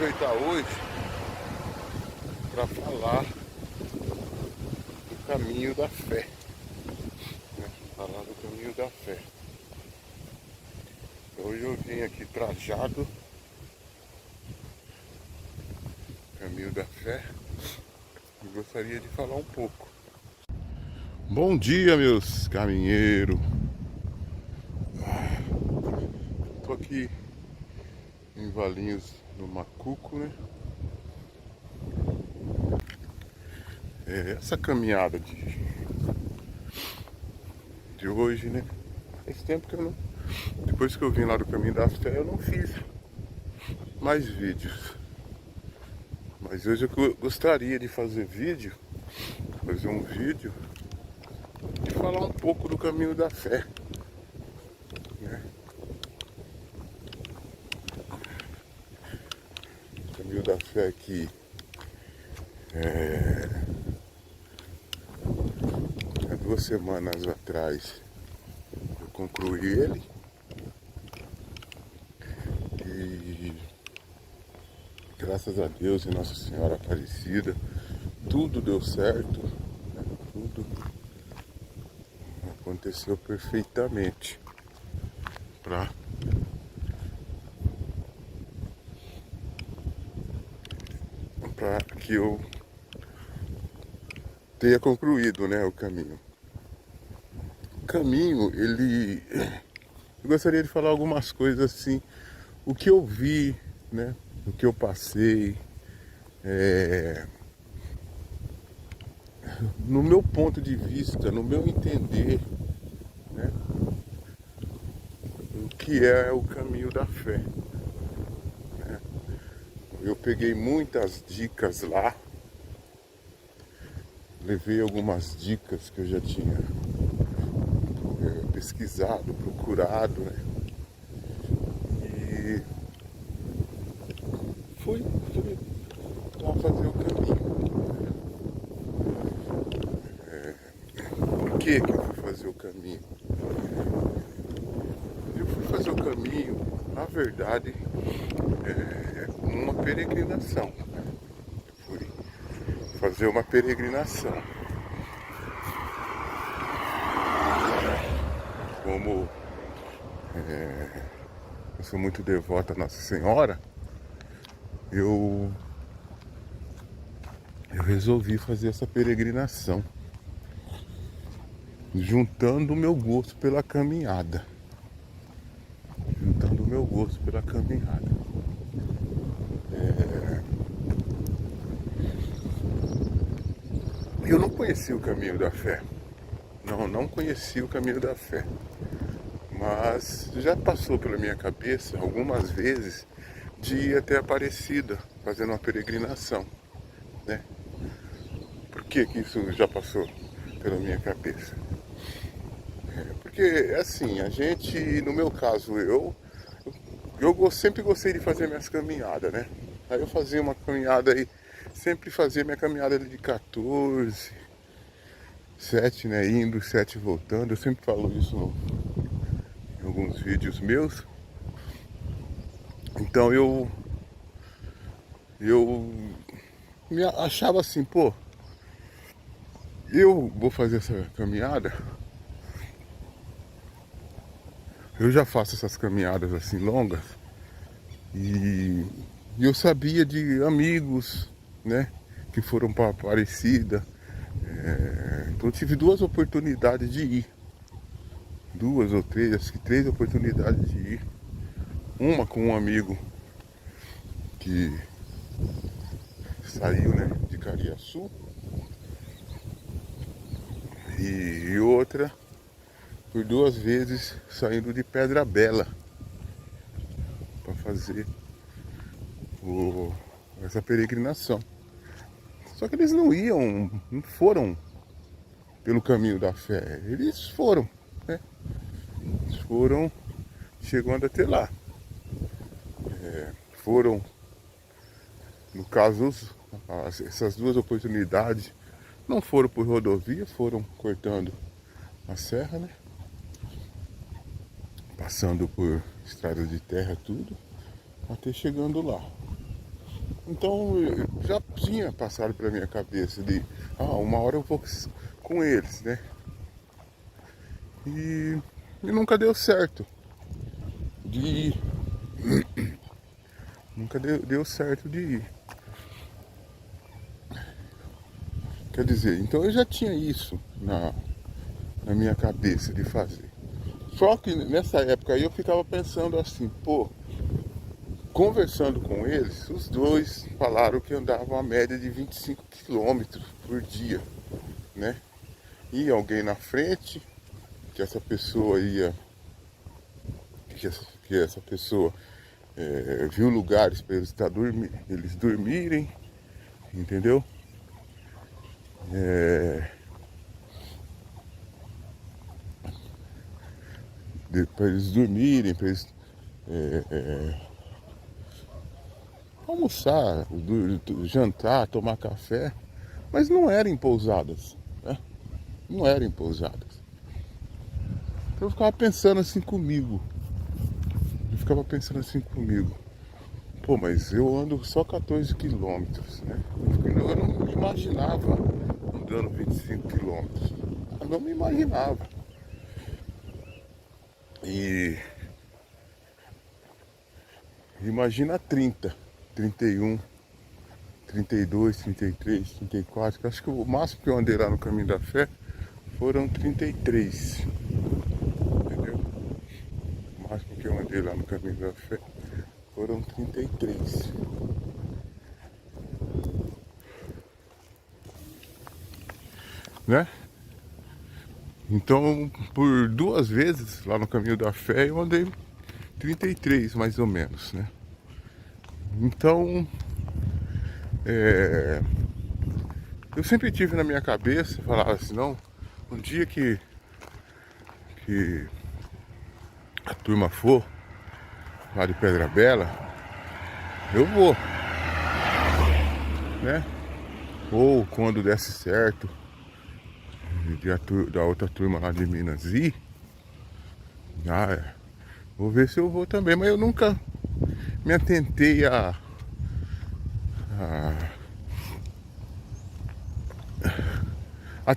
aproveitar hoje para falar do caminho da fé, né? Falar do caminho da fé. Hoje eu vim aqui trajado, caminho da fé, e gostaria de falar um pouco. Bom dia, meus caminheiros. Tô aqui em Valinhos do Macuco, né? Essa caminhada de hoje, né? Faz tempo que eu não... Depois que eu vim lá do Caminho da Fé, eu não fiz mais vídeos. Mas hoje eu gostaria de fazer um vídeo e falar um pouco do Caminho da Fé, né? O Caminho da Fé que há 2 semanas atrás eu concluí ele e graças a Deus e Nossa Senhora Aparecida tudo deu certo, né? Tudo aconteceu perfeitamente para que eu tenha concluído, né, o caminho. O caminho, ele... Eu gostaria de falar algumas coisas assim, o que eu vi, né, o que eu passei, no meu ponto de vista, no meu entender, né, o que é o caminho da fé, né? Eu peguei muitas dicas lá, levei algumas dicas que eu já tinha pesquisado, procurado, né? E fui lá fazer o caminho. Por que que eu fui fazer o caminho? Eu fui fazer o caminho, na verdade, uma peregrinação. Fui fazer uma peregrinação. Como eu sou muito devoto a Nossa Senhora, eu resolvi fazer essa peregrinação, juntando o meu gosto pela caminhada. Juntando o meu gosto pela caminhada. Eu não conheci o caminho da fé. Não conheci o caminho da fé. Mas já passou pela minha cabeça algumas vezes de ir até Aparecida, fazendo uma peregrinação, né? Por que que isso já passou pela minha cabeça? Porque, assim, a gente, no meu caso, eu sempre gostei de fazer minhas caminhadas, né? Aí eu fazia uma caminhada aí, sempre fazia minha caminhada de 14, 7, né? Indo, 7 voltando. Eu sempre falo isso em alguns vídeos meus. Então eu me achava assim, pô, eu vou fazer essa caminhada. Eu já faço essas caminhadas assim longas e eu sabia de amigos, né, que foram para Aparecida. Então eu tive 2 oportunidades de ir, 2 ou 3, acho que 3 oportunidades de ir. Uma com um amigo que saiu, né, de Cariaçu e outra por 2 vezes saindo de Pedra Bela para fazer essa peregrinação. Só que eles não foram pelo caminho da fé, eles foram, né? Eles foram chegando até lá. Foram, no caso, essas 2 oportunidades não foram por rodovia, foram cortando a serra, né? Passando por estradas de terra, tudo, até chegando lá. Então já tinha passado pela minha cabeça de, uma hora eu vou com eles, né? E nunca deu certo. De ir. Nunca deu certo de ir. Quer dizer, então eu já tinha isso na minha cabeça de fazer. Só que nessa época aí eu ficava pensando assim, pô, conversando com eles, os dois falaram que andavam a média de 25 quilômetros por dia, né? Ia alguém na frente, que essa pessoa ia, que essa pessoa viu lugares para eles dormirem, entendeu? Para eles dormirem, para eles almoçar, jantar, tomar café, mas não eram em pousadas, né? Não eram em pousadas. Então eu ficava pensando assim comigo. Pô, mas eu ando só 14 quilômetros, né? Eu não me imaginava andando 25 quilômetros. Eu não me imaginava. E imagina 30, 31, 32, 33, 34. Que acho que o máximo que eu andei lá no Caminho da Fé foram 33. Entendeu? O máximo que eu andei lá no Caminho da Fé foram 33. Né? Então, por 2 vezes lá no Caminho da Fé eu andei 33 mais ou menos, né? Então, eu sempre tive na minha cabeça, falava assim, não, um dia que a turma for lá de Pedra Bela, eu vou, né? Ou quando desse certo, da outra turma lá de Minas ir, vou ver se eu vou também, mas eu nunca me atentei a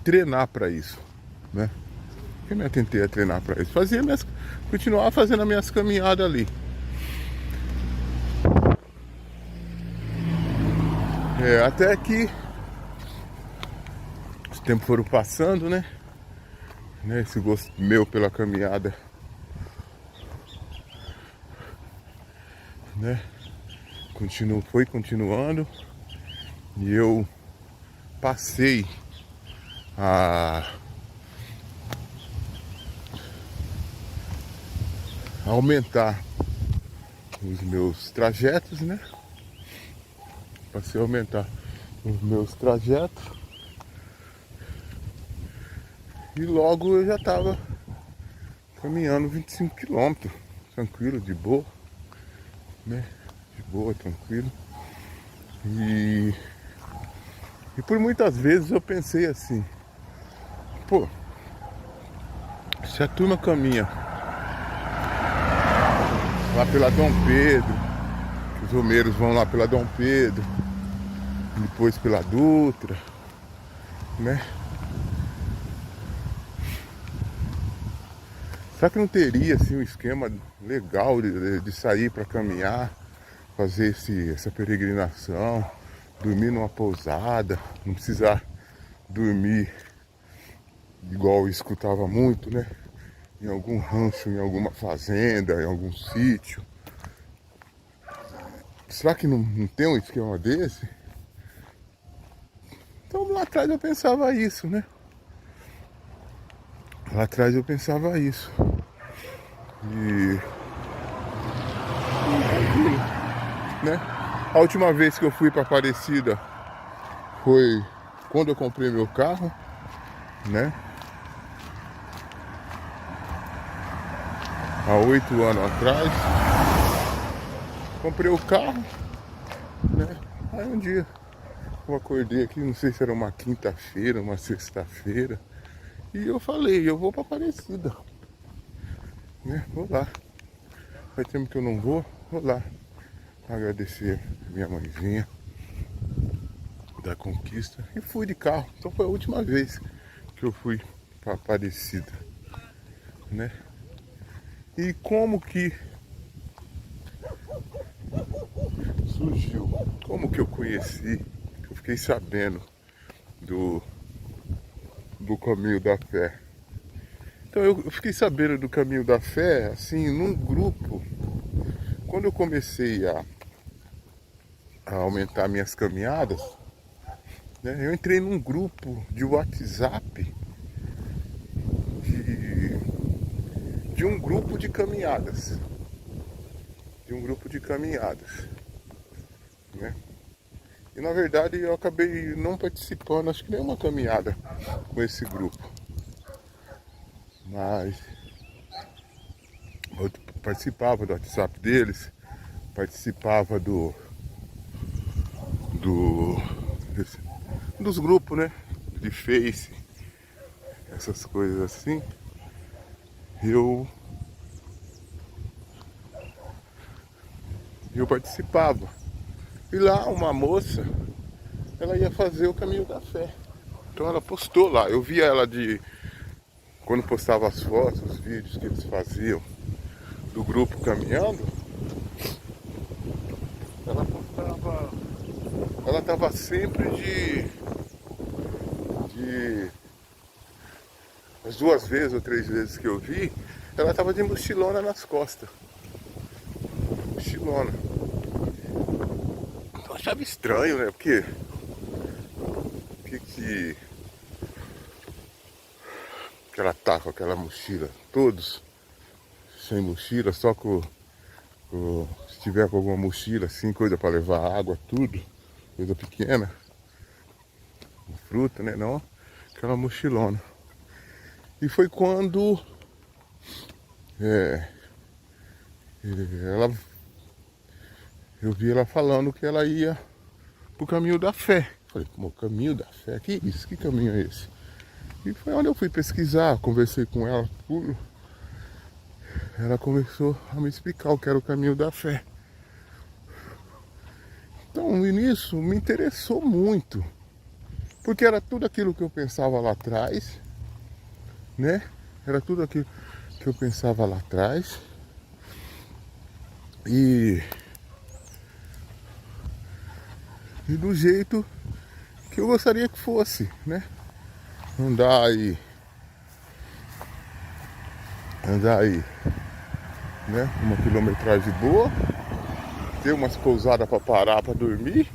treinar para isso, né? Eu me atentei a treinar para isso, continuar fazendo as minhas caminhadas ali. Até que os tempos foram passando, né? Esse gosto meu pela caminhada, né? Foi continuando e eu passei a aumentar os meus trajetos, né? Passei a aumentar os meus trajetos e logo eu já estava caminhando 25 quilômetros, tranquilo, de boa, né? De boa, tranquilo. E por muitas vezes eu pensei assim, pô, se a turma caminha lá pela Dom Pedro, os romeiros vão lá pela Dom Pedro, depois pela Dutra, né? Será que não teria assim um esquema legal de sair para caminhar, fazer essa peregrinação, dormir numa pousada, não precisar dormir igual eu escutava muito, né? Em algum rancho, em alguma fazenda, em algum sítio. Será que não tem um esquema desse? Então lá atrás eu pensava isso, né? Lá atrás eu pensava isso. E né? A última vez que eu fui para Aparecida foi quando eu comprei meu carro, né? Há 8 anos atrás. Comprei o carro, né? Aí um dia eu acordei aqui, não sei se era uma quinta-feira, uma sexta-feira, e eu falei, eu vou para Aparecida, né? Vou lá. Faz tempo que eu não vou lá agradecer minha mãezinha, da Conquista e fui de carro. Então foi a última vez que eu fui para Aparecida, né? E como que surgiu? Como que eu conheci? Eu fiquei sabendo do Caminho da Fé. Então eu fiquei sabendo do Caminho da Fé, assim, num grupo. Quando eu comecei a aumentar minhas caminhadas, né, eu entrei num grupo de WhatsApp de um grupo de caminhadas. De um grupo de caminhadas, né? E na verdade eu acabei não participando, acho que nenhuma caminhada com esse grupo. Mas eu participava do WhatsApp deles, participava dos grupos, né? De Face, essas coisas assim. Eu participava. E lá uma moça, ela ia fazer o Caminho da Fé. Então ela postou lá. Eu via ela quando postava as fotos, os vídeos que eles faziam do grupo caminhando, ela tava sempre as 2 ou 3 vezes que eu vi, ela tava de mochilona nas costas. Mochilona. Eu achava estranho, né? Porque que ela tá com aquela mochila? Todos sem mochila, só se tiver com alguma mochila assim, coisa para levar água, tudo, coisa pequena, fruta, né? Não, aquela mochilona. E foi quando eu vi ela falando que ela ia pro Caminho da Fé. Falei, como Caminho da Fé? Que isso? Que caminho é esse? E foi onde eu fui pesquisar, conversei com ela, tudo. Ela começou a me explicar o que era o Caminho da Fé. Então, nisso me interessou muito. Porque era tudo aquilo que eu pensava lá atrás, né? Era tudo aquilo que eu pensava lá atrás. E do jeito que eu gostaria que fosse, né? Andar aí, né? Uma quilometragem boa, ter umas pousadas para parar, para dormir,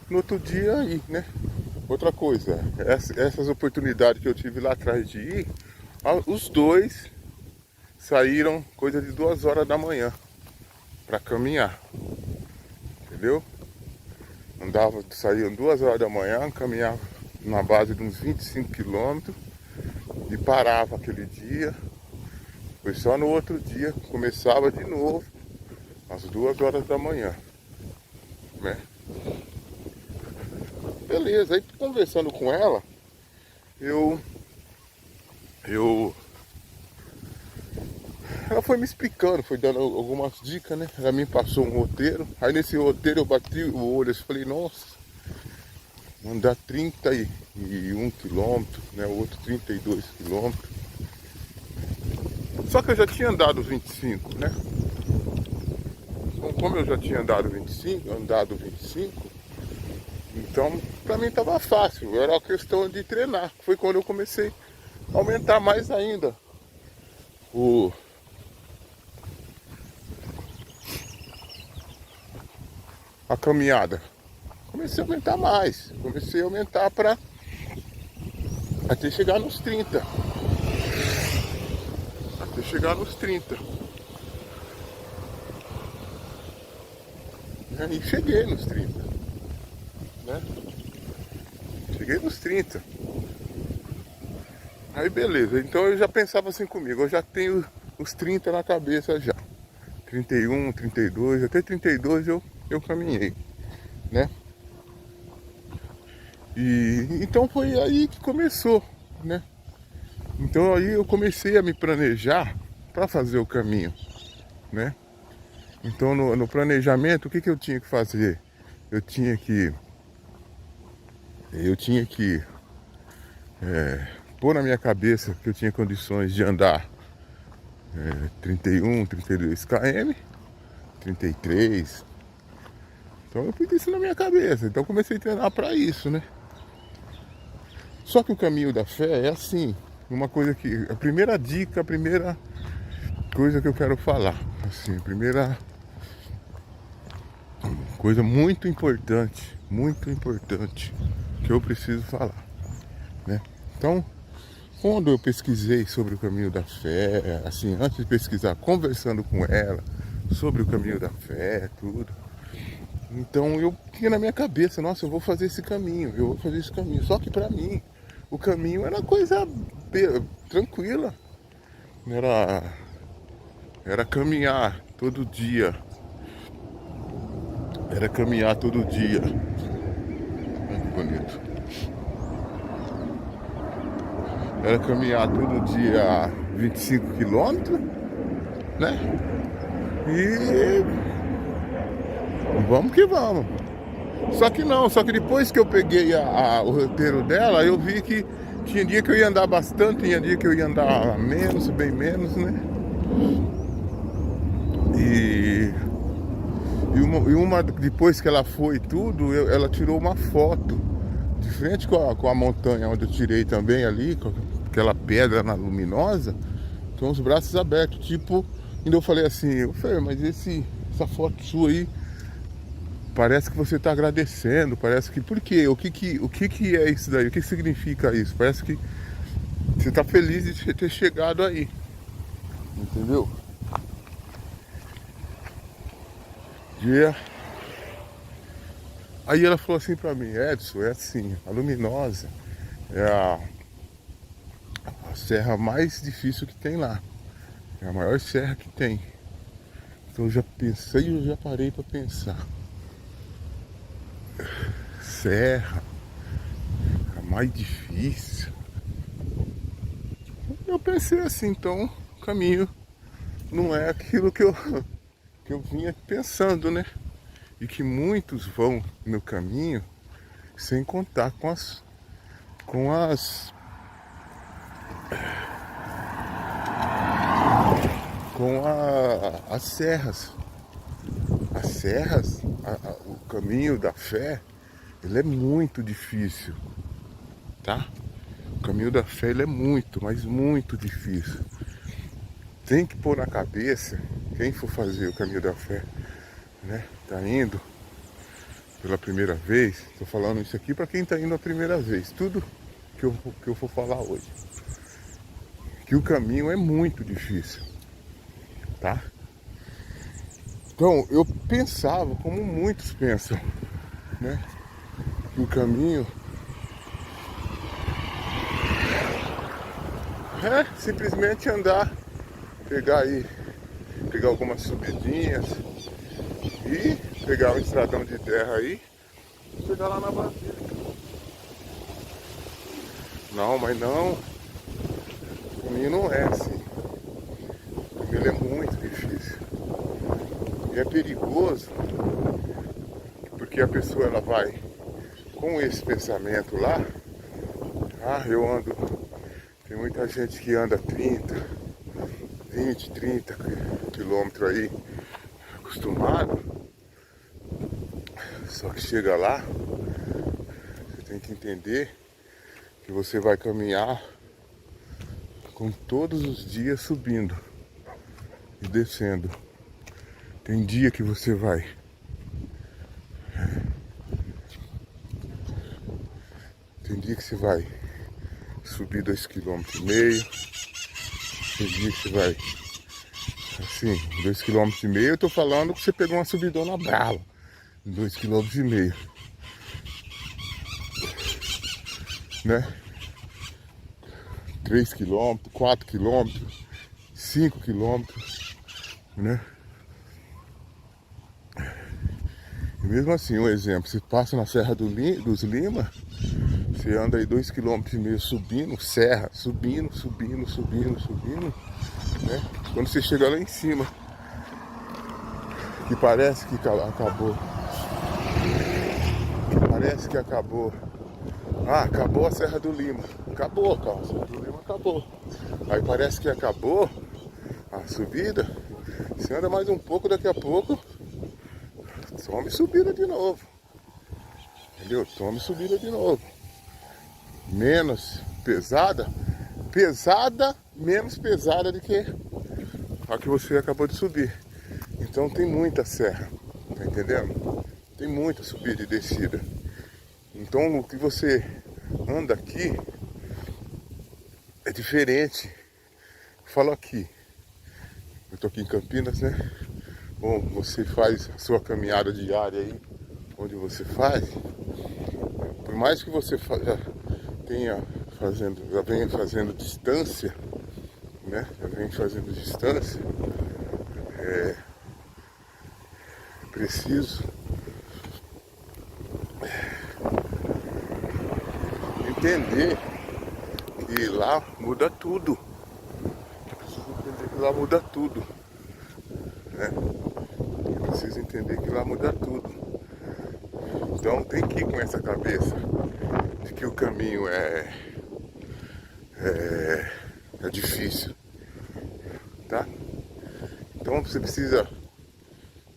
no outro dia aí, né? Outra coisa, essas oportunidades que eu tive lá atrás de ir, os dois saíram coisa de 2 horas da manhã para caminhar, entendeu? Saíam 2 horas da manhã, caminhava na base de uns 25 quilômetros e parava aquele dia. Foi só no outro dia, começava de novo, às 2 horas da manhã, né? Beleza, aí conversando com ela, ela foi me explicando, foi dando algumas dicas, né? Ela me passou um roteiro, aí nesse roteiro eu bati o olho e falei, nossa, andar 31 quilômetros, né? O outro 32 quilômetros. Só que eu já tinha andado 25, né? Então, como eu já tinha andado 25, então pra mim tava fácil, era uma questão de treinar. Foi quando eu comecei a aumentar mais ainda a caminhada. Comecei a aumentar mais, para até chegar nos 30. E cheguei nos 30, né? Cheguei nos 30. Aí beleza, então eu já pensava assim comigo, eu já tenho os 30 na cabeça já. 31, 32, até 32 eu caminhei, né? E então foi aí que começou, né? Então aí eu comecei a me planejar para fazer o caminho, né? Então no planejamento, o que eu tinha que fazer? Eu tinha que Eu tinha que pôr na minha cabeça que eu tinha condições de andar 31, 32 km, 33. Então eu pus isso na minha cabeça. Então eu comecei a treinar para isso, né? Só que o caminho da fé é assim, uma coisa que... A primeira dica, a primeira coisa que eu quero falar, assim, a primeira coisa muito importante que eu preciso falar, né? Então, quando eu pesquisei sobre o caminho da fé, assim, antes de pesquisar, conversando com ela sobre o caminho da fé, tudo, então eu tinha na minha cabeça, nossa, eu vou fazer esse caminho, eu vou fazer esse caminho. Só que pra mim, o caminho era coisa tranquila, era caminhar todo dia, olha que bonito. Era caminhar todo dia 25 quilômetros, né? E vamos que vamos. Só que depois que eu peguei o roteiro dela, eu vi que tinha dia que eu ia andar bastante, tinha dia que eu ia andar menos, bem menos, né? E depois que ela foi tudo, ela tirou uma foto de frente com a montanha onde eu tirei também ali, com aquela pedra luminosa, com os braços abertos, tipo, ainda eu falei assim, mas essa foto sua aí, parece que você está agradecendo, parece que, por quê? O que é isso daí? O que significa isso? Parece que você está feliz de ter chegado aí, entendeu? Aí ela falou assim pra mim, Edson, é assim, a Luminosa é a serra mais difícil que tem lá. É a maior serra que tem. Então eu já pensei, eu já parei pra pensar. Serra, a mais difícil. Eu pensei assim, então o caminho não é aquilo que eu vinha pensando, né? E que muitos vão no caminho sem contar com as serras. As serras, o caminho da fé, ele é muito difícil, tá? O caminho da fé, ele é muito, mas muito difícil. Tem que pôr na cabeça, quem for fazer o caminho da fé, né? Tá indo pela primeira vez, tô falando isso aqui para quem tá indo a primeira vez, tudo que eu vou falar hoje. Que o caminho é muito difícil, tá? Então, eu pensava, como muitos pensam, né? Que o caminho é simplesmente andar, pegar algumas subidinhas e pegar um estradão de terra aí e chegar lá na Basílica. Não, mas não, o caminho não é assim. O caminho é muito difícil. E é perigoso, porque a pessoa ela vai com esse pensamento lá, eu ando, tem muita gente que anda 20, 30 quilômetros aí, acostumado, só que chega lá, você tem que entender que você vai caminhar com todos os dias subindo e descendo. Tem dia que você vai subir 2,5 km. Tem dia que você vai assim, 2,5 km. Eu tô falando que você pegou uma subidona brava, 2,5 km, né? 3 km, 4 km, 5 km, né? E mesmo assim, um exemplo, você passa na Serra dos Lima, você anda aí 2,5 km subindo, serra, subindo, né? Quando você chega lá em cima, que parece que acabou Ah, acabou a Serra do Lima. Acabou, cara. A Serra do Lima acabou. Aí parece que acabou a subida. Se anda mais um pouco, daqui a pouco tome subida de novo. Entendeu? Tome subida de novo. Menos pesada. Pesada, menos pesada do que a que você acabou de subir. Então tem muita serra. Tá entendendo? Tem muita subida e descida. Então o que você anda aqui é diferente. Falo aqui. Eu tô aqui em Campinas, né? Bom, você faz a sua caminhada diária aí, onde você faz. Por mais que você já venha fazendo distância, né? Já venha fazendo distância, é preciso entender que lá muda tudo. Eu preciso entender que lá muda tudo, né? Eu preciso entender que lá muda tudo. Então tem que ir com essa cabeça de que o caminho é difícil, tá? Então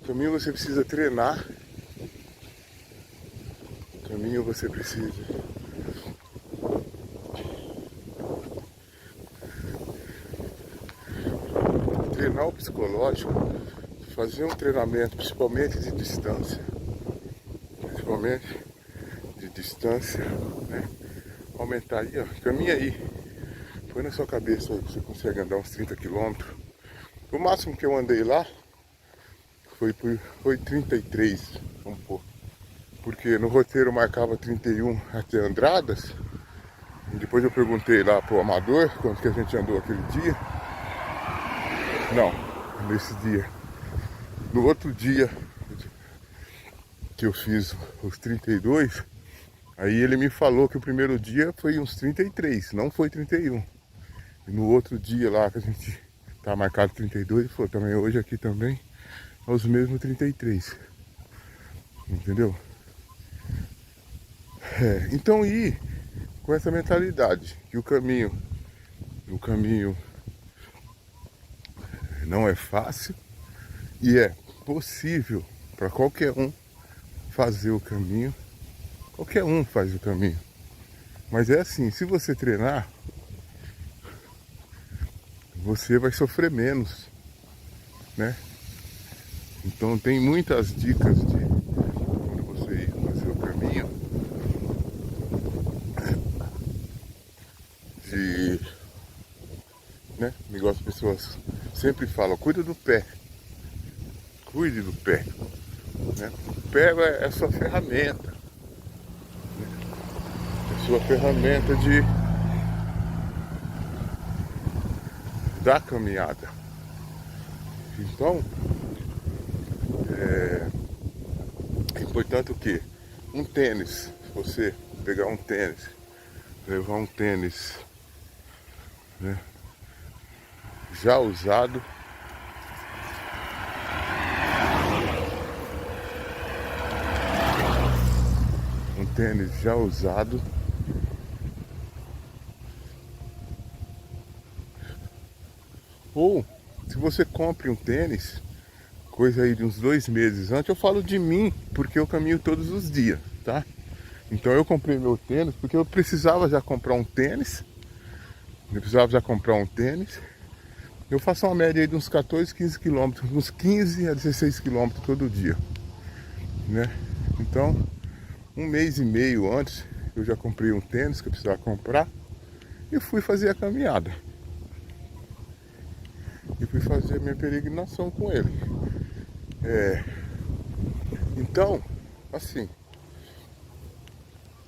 caminho você precisa treinar, caminho você precisa treinar o psicológico, fazer um treinamento, principalmente de distância, né? Aumentar aí, ó, caminha aí, põe na sua cabeça aí que você consegue andar uns 30 quilômetros. O máximo que eu andei lá foi 33, vamos pôr. Porque no roteiro marcava 31 até Andradas. E depois eu perguntei lá pro Amador quanto que a gente andou aquele dia. Não, nesse dia. No outro dia que eu fiz os 32, aí ele me falou que o primeiro dia foi uns 33, não foi 31. E no outro dia lá que a gente tá marcado 32, ele falou também hoje aqui também é os mesmos 33. Entendeu? Então ir com essa mentalidade que o caminho não é fácil e é possível para qualquer um fazer o caminho. Qualquer um faz o caminho. Mas é assim, se você treinar, você vai sofrer menos, né? Então tem muitas dicas de quando você ir fazer o caminho, de, né? Igual as pessoas sempre falam, cuide do pé, né? O pé é a sua ferramenta, é a sua ferramenta da caminhada. Então, é importante o quê? Um tênis, você pegar um tênis, levar um tênis, né, já usado, ou se você compre um tênis, coisa aí de uns 2 meses antes. Eu falo de mim porque eu caminho todos os dias, tá? Então eu comprei meu tênis porque eu precisava já comprar um tênis. Eu faço uma média aí de uns 14, 15 quilômetros, uns 15 a 16 quilômetros todo dia, né? Então, 1 mês e meio antes, eu já comprei um tênis que eu precisava comprar e fui fazer a caminhada. E fui fazer a minha peregrinação com ele. Então, assim,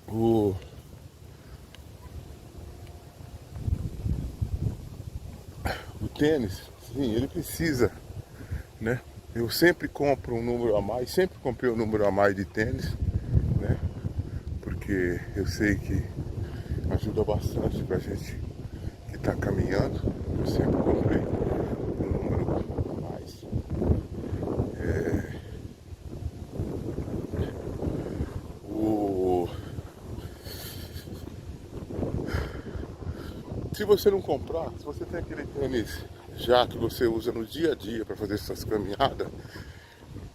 o tênis, sim, ele precisa, né? Eu sempre compro um número a mais, sempre comprei um número a mais de tênis, né? Porque eu sei que ajuda bastante pra gente que tá caminhando. Eu sempre comprei um número a mais. O... Se você não comprar, se você tem aquele tênis já que você usa no dia a dia para fazer essas caminhadas,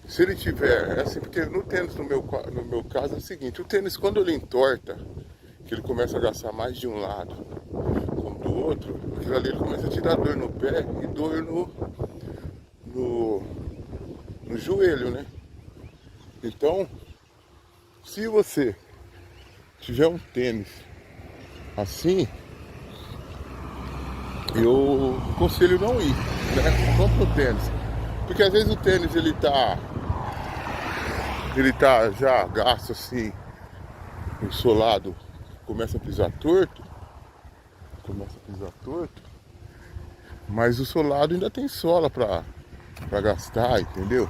se ele tiver, é assim, porque no tênis no meu caso é o seguinte, o tênis quando ele entorta, que ele começa a gastar mais de um lado como do outro, aquilo ali ele começa a te dar dor no pé e dor no, no joelho, né? Então, se você tiver um tênis assim, eu aconselho não ir, né? Compra o tênis. Porque às vezes o tênis ele tá já gasto assim, o solado começa a pisar torto, mas o solado ainda tem sola pra gastar, entendeu?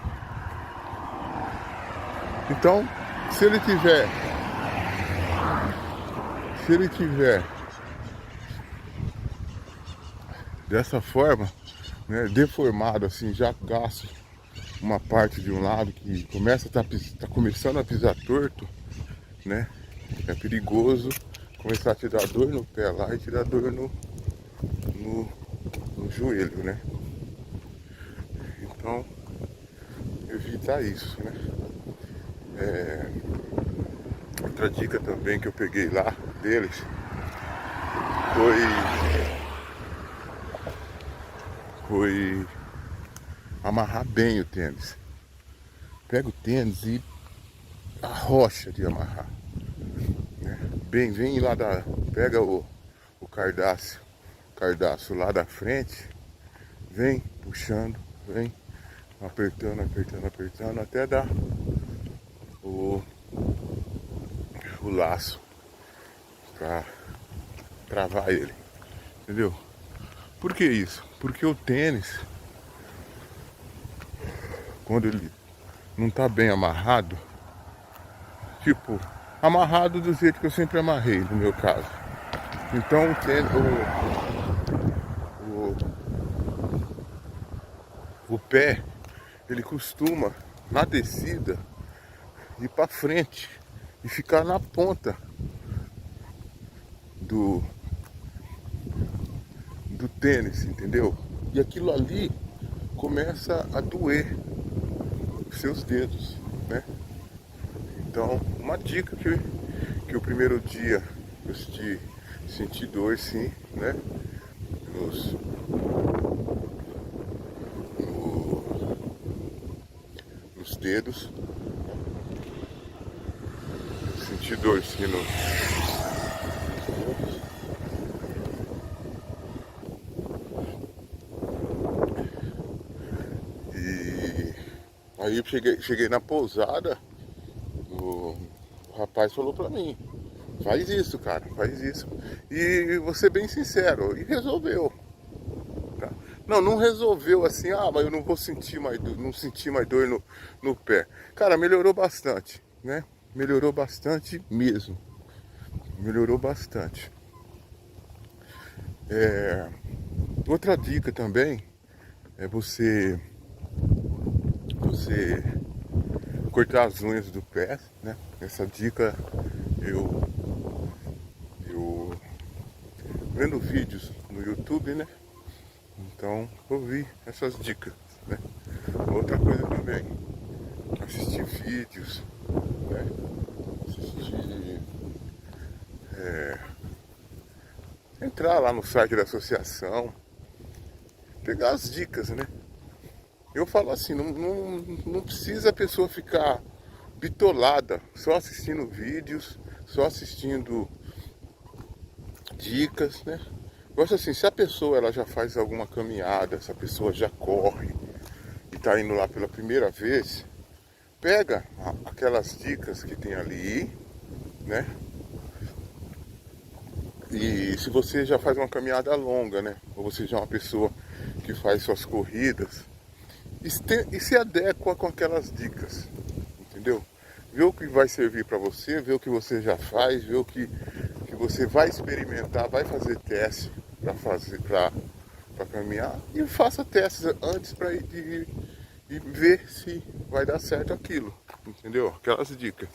Então, se ele tiver dessa forma, né, deformado assim, já gasto uma parte de um lado que tá começando a pisar torto, né? É perigoso começar a te dar dor no pé lá e te dar dor no joelho, né? Então, evitar isso, né? Outra dica também que eu peguei lá deles foi amarrar bem o tênis. Pega o tênis e arrocha de amarrar, né? Bem, pega o cardaço lá da frente, vem puxando, vem apertando até dar o laço pra travar ele, entendeu? Por que isso? Porque o tênis, quando ele não tá bem amarrado, tipo, amarrado do jeito que eu sempre amarrei, no meu caso. Então o pé, ele costuma, na descida, ir para frente e ficar na ponta do tênis, entendeu? E aquilo ali começa a doer os seus dedos, né? Então, uma dica que o primeiro dia eu senti dor, sim, né? Nos, nos dedos. Senti dor, sim, nos dedos. E aí eu cheguei na pousada, o rapaz falou pra mim, faz isso, cara, faz isso. E vou ser bem sincero, e resolveu. Tá? Não resolveu assim, mas eu não vou sentir mais dor, não senti mais dor no pé. Cara, melhorou bastante, né? Melhorou bastante mesmo. Melhorou bastante. Outra dica também é você cortar as unhas do pé, né? Essa dica eu vendo vídeos no YouTube, né? Então eu vi essas dicas, né? Outra coisa também, assistir vídeos, né? Entrar lá no site da associação, pegar as dicas, né? Eu falo assim, não precisa a pessoa ficar bitolada, só assistindo vídeos, só assistindo dicas, né? Gosto assim, se a pessoa ela já faz alguma caminhada, se a pessoa já corre e tá indo lá pela primeira vez, pega aquelas dicas que tem ali, né? E se você já faz uma caminhada longa, né? Ou você já é uma pessoa que faz suas corridas, e se adequa com aquelas dicas, entendeu? Vê o que vai servir para você, vê o que você já faz, vê o que você vai experimentar, vai fazer teste para caminhar e faça testes antes para ir e ver se vai dar certo aquilo, entendeu? Aquelas dicas.